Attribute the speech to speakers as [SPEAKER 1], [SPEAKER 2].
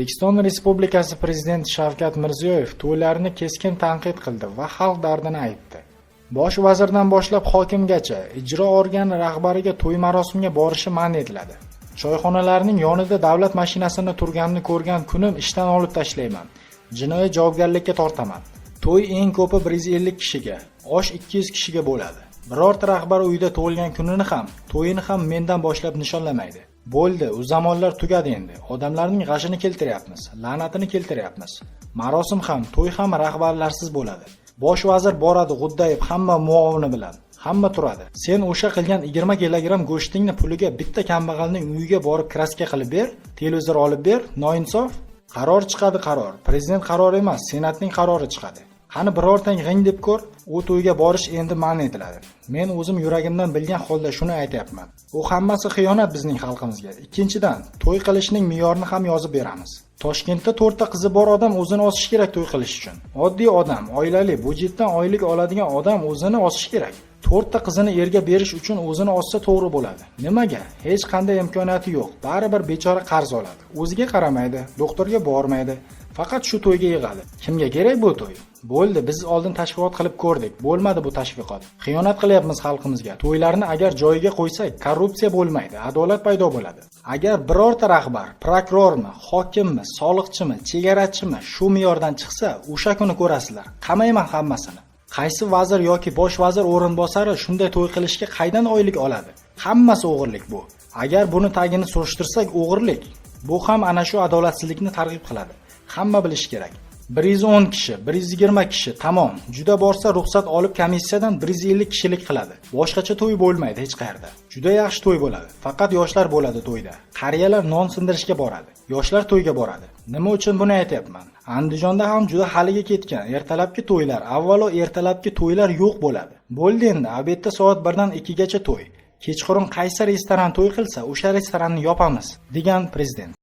[SPEAKER 1] O'zbekiston Respublikasi Prezidenti Shavkat Mirziyoyev to'ylarni keskin tanqid qildi va xalq dardini aytdi. Bosh vazirdan boshlab hokimgacha ijro organi rahbariga to'y marosimiga borishi man etiladi. Choyxonalarning yonida davlat mashinasini turganini ko'rgan kunim ishdan olib tashlayman. Jinoiy javobgarlikka tortaman. To'y eng ko'pi 150 kishiga, osh 200 kishiga bo'ladi. Birorta rahbar uyida tug'ilgan kunini ham, to'yini ham mendan boshlab nishonlamaydi. Bo'ldi, u zamonlar tugadi endi. Odamlarning g'ashini keltiryapmiz, la'natini keltiryapmiz. Marosim ham, to'y ham rahbarlarsiz bo'ladi. Bosh vazir boradi g'uddayib hamma muovini bilan. Hamma turadi. Sen o'sha qilgan 20 kilogramm go'shtingni puliga bitta kambag'alning uyiga borib kraska qilib ber, televizor olib ber, noinsof. Qaror chiqadi qaror. Prezident qarori emas, senatning qarori chiqadi. Qani birortang g'ing deb ko'r, u to'yga borish endi man etiladi. Men o'zim yuragimdan bilgan holda shuni aytayapman. U hammasi xiyonat bizning xalqimizga. Ikkinchidan, to'y qilishning me'yorini ham yozib beramiz. Toshkentda 4 ta qizi bor odam o'zini osish kerak to'y qilish uchun. Oddiy odam, oilali, budjetdan oylik oladigan odam o'zini osish kerak. 4 ta qizini erga berish uchun o'zini ossa to'g'ri bo'ladi. Nimaga? Hech qanday imkoniyati yo'q. Baribir bechora qarz oladi. O'ziga qaramaydi, doktorga bormaydi. Faqat shu to'yga yig'adi. Kimga kerak bu to'y? Bo'ldi, biz oldin tashviqot qilib ko'rdik. Bo'lmadi bu tashviqot. Xiyonat qilyapmiz xalqimizga. To'ylarni agar joyiga qo'ysak, korrupsiya bo'lmaydi, adolat paydo bo'ladi. Agar birorta rahbar, prokurormi, hokimmi, soliqchimi, chegarachimi shu me'yordan chiqsa, o'sha kuni ko'rasizlar. Qamayman hammasini. Qaysi vazir yoki bosh vazir o'rinbosari shunday to'y qilishga qaydan oylik oladi? Hammasi o'g'irlik bu. Agar buni tagini surishtirsak, o'g'irlik. Bu ham ana shu adolatsizlikni targ'ib qiladi. Hamma bilish kerak. 110 kishi, 120 kishi, tamom. Juda borsa ruxsat olib komissiyadan 150 kishilik qiladi. Boshqacha to'y bo'lmaydi hech qayerda. Juda yaxshi to'y bo'ladi. Faqat yoshlar bo'ladi to'yda. Qariyalar non sindirishga boradi. Yoshlar to'yga boradi. Nima uchun buni aytayapman? Andijonda ham juda haliga ketgan ertalabki to'ylar, avvalo ertalabki to'ylar yo'q bo'ladi. Bo'ldi endi, obedda soat 1 dan 2 gacha to'y. Kechqurun qaysi restoran to'y qilsa, o'sha restoranni yopamiz, degan prezident.